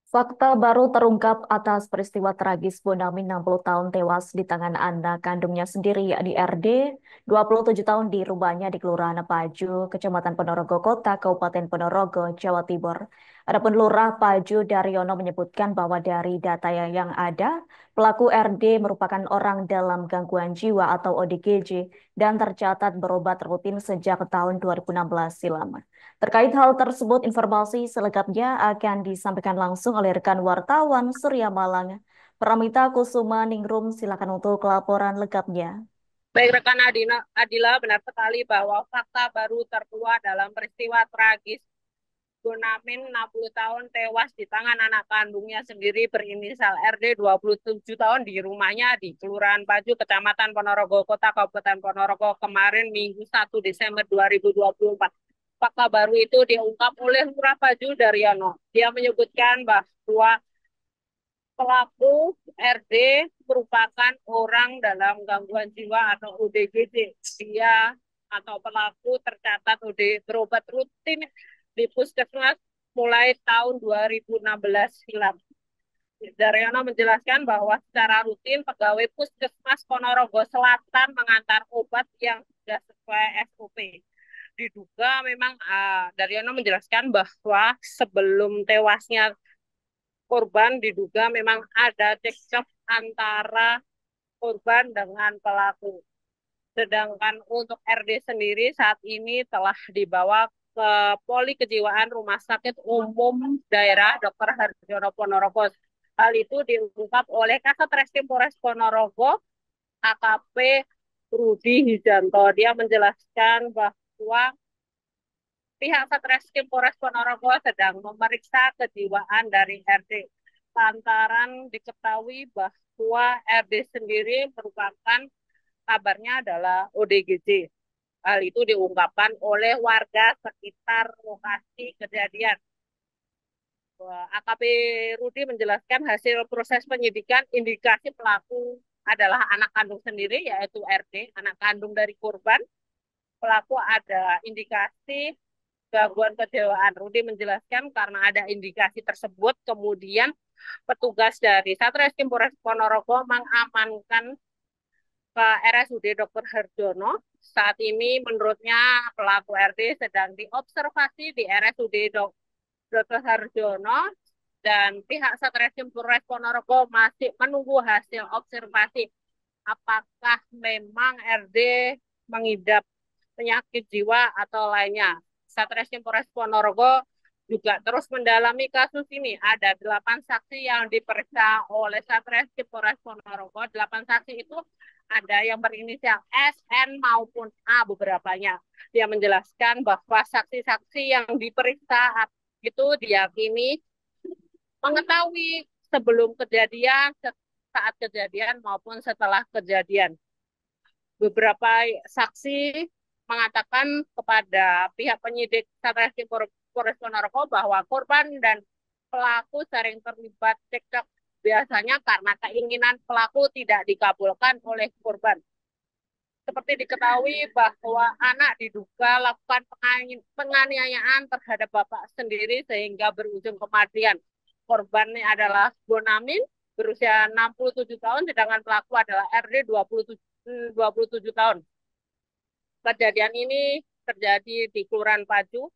Fakta baru terungkap atas peristiwa tragis Bonamin 60 tahun tewas di tangan anak kandungnya sendiri, yakni RD, 27 tahun di rumahnya di Kelurahan Paju, Kecamatan Ponorogo Kota, Kabupaten Ponorogo, Jawa Timur. Adapun Lurah Paju Daryono menyebutkan bahwa dari data yang ada, pelaku RD merupakan orang dalam gangguan jiwa atau ODGJ dan tercatat berobat rutin sejak tahun 2016 silam. Terkait hal tersebut, informasi selengkapnya akan disampaikan langsung oleh rekan wartawan Surya Malang. Pramita Kusuma Ningrum, silakan untuk laporan lengkapnya. Baik rekan Adila, benar sekali bahwa fakta baru terkuat dalam peristiwa tragis Bonamin 60 tahun tewas di tangan anak kandungnya sendiri berinisial RD 27 tahun di rumahnya di Kelurahan Paju, Kecamatan Ponorogo Kota, Kabupaten Ponorogo kemarin Minggu 1 Desember 2024. Fakta baru itu diungkap oleh Lurah Paju Daryono. Dia menyebutkan bahwa pelaku RD merupakan orang dalam gangguan jiwa atau ODGJ. Dia atau pelaku tercatat berobat rutin di puskesmas mulai tahun 2016 silam. Daryono menjelaskan bahwa secara rutin pegawai puskesmas Ponorogo Selatan mengantar obat yang sudah sesuai SOP. Diduga memang Daryono menjelaskan bahwa sebelum tewasnya korban diduga memang ada cekcok antara korban dengan pelaku. Sedangkan untuk RD sendiri saat ini telah dibawa ke Poli Kejiwaan Rumah Sakit Umum Daerah Dr. Harjono Ponorogo. Hal itu diungkap oleh Kasat Reskrim Polres Ponorogo, AKP Rudi Hijanto. Dia menjelaskan bahwa pihak Satreskrim Polres Ponorogo sedang memeriksa kejiwaan dari RD. Lantaran diketahui bahwa RD sendiri merupakan kabarnya adalah ODGJ. Hal itu diungkapkan oleh warga sekitar lokasi kejadian. AKP Rudi menjelaskan hasil proses penyidikan indikasi pelaku adalah anak kandung sendiri yaitu RD, anak kandung dari korban. Pelaku ada indikasi gangguan kejiwaan. Rudi menjelaskan karena ada indikasi tersebut, kemudian petugas dari Satreskrim Polres Ponorogo mengamankan ke RSUD Dr. Harjono. Saat ini menurutnya pelaku RD sedang diobservasi di RSUD Dr. Harjono dan pihak Satreskrim Polres Ponorogo masih menunggu hasil observasi apakah memang RD mengidap penyakit jiwa atau lainnya. Satreskrim Polres Ponorogo juga terus mendalami kasus ini. Ada 8 saksi yang diperiksa oleh Satreskrim Polres Ponorogo. 8 saksi itu ada yang berinisial S, N maupun A beberapanya. Dia menjelaskan bahwa saksi-saksi yang diperiksa itu diyakini mengetahui sebelum kejadian, saat kejadian maupun setelah kejadian. Beberapa saksi mengatakan kepada pihak penyidik Satreskrim Polres Ponorogo bahwa korban dan pelaku sering terlibat cekcok biasanya karena keinginan pelaku tidak dikabulkan oleh korban. Seperti diketahui bahwa anak diduga lakukan penganiayaan terhadap bapak sendiri sehingga berujung kematian. Korbannya adalah Bonamin berusia 67 tahun, sedangkan pelaku adalah RD 27 tahun. Kejadian ini terjadi di Kelurahan Paju,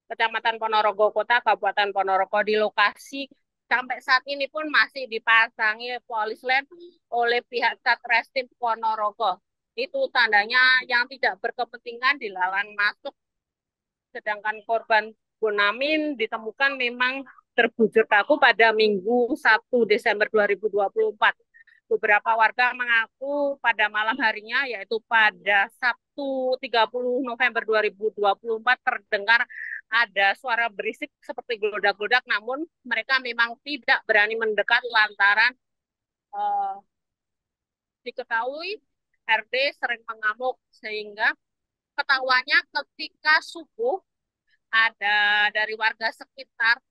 Kecamatan Ponorogo Kota, Kabupaten Ponorogo. Di lokasi sampai saat ini pun masih dipasangi polis lain oleh pihak Satreskrim Ponorogo. Itu tandanya yang tidak berkepentingan dilarang masuk. Sedangkan korban Bonamin ditemukan memang terbujur kaku pada Minggu 1 Desember 2024. Beberapa warga mengaku pada malam harinya, yaitu pada Sabtu 30 November 2024, terdengar ada suara berisik seperti gelodak-gelodak, namun mereka memang tidak berani mendekat lantaran eh, diketahui RD sering mengamuk, sehingga ketahuannya ketika subuh ada dari warga sekitar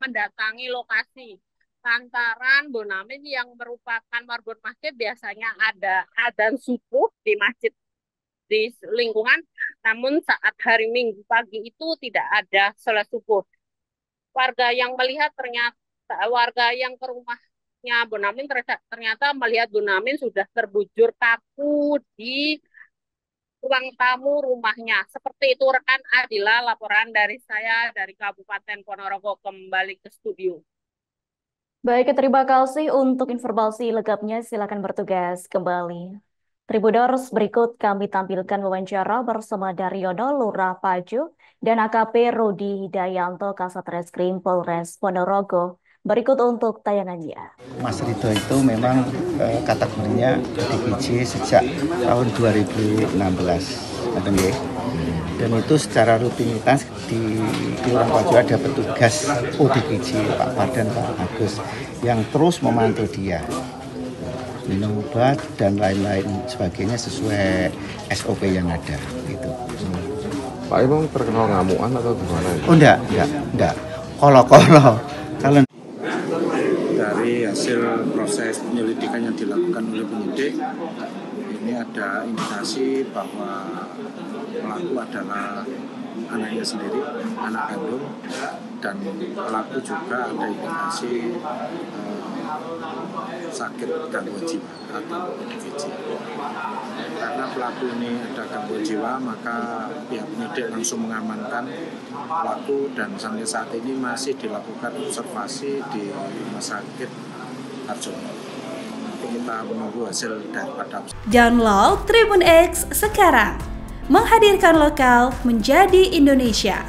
mendatangi lokasi. Lantaran Bonamin yang merupakan marbon masjid biasanya ada adzan subuh di masjid di lingkungan, namun saat hari Minggu pagi itu tidak ada sholat subuh. Warga yang melihat ternyata warga yang ke rumahnya Bonamin ternyata melihat Bonamin sudah terbujur kaku di ruang tamu rumahnya. Seperti itu rekan Adila, laporan dari saya dari Kabupaten Ponorogo kembali ke studio. Baik, terima kasih untuk informasi lengkapnya. Silakan bertugas kembali. Tribuners, berikut kami tampilkan wawancara bersama Daryono, Lurah Paju, dan AKP Rudi Hidayanto, Kasat Reskrim Polres Ponorogo. Berikut untuk tayangannya. Mas Ridho itu memang kategorinya DPJ sejak tahun 2016. Dan itu secara rutinitas di Kelurahan Paju ada petugas ODPJ Pak Pardan, Pak Agus yang terus memantau dia, minum obat dan lain-lain sebagainya sesuai SOP yang ada gitu. Pak emang terkenal ngamuan atau gimana? Oh enggak. Kolo-kolo. Kalau dari hasil proses penyelidikan yang dilakukan oleh penyidik, ini ada indikasi bahwa pelaku adalah anaknya sendiri, anak kandung, dan pelaku juga ada indikasi sakit gangguan jiwa atau ODGJ. Karena pelaku ini ada gangguan jiwa, maka pihak penyidik langsung mengamankan pelaku dan sampai saat ini masih dilakukan observasi di Rumah Sakit Harjono. Kita menunggu hasil daripada. Download Tribun X sekarang, menghadirkan lokal menjadi Indonesia.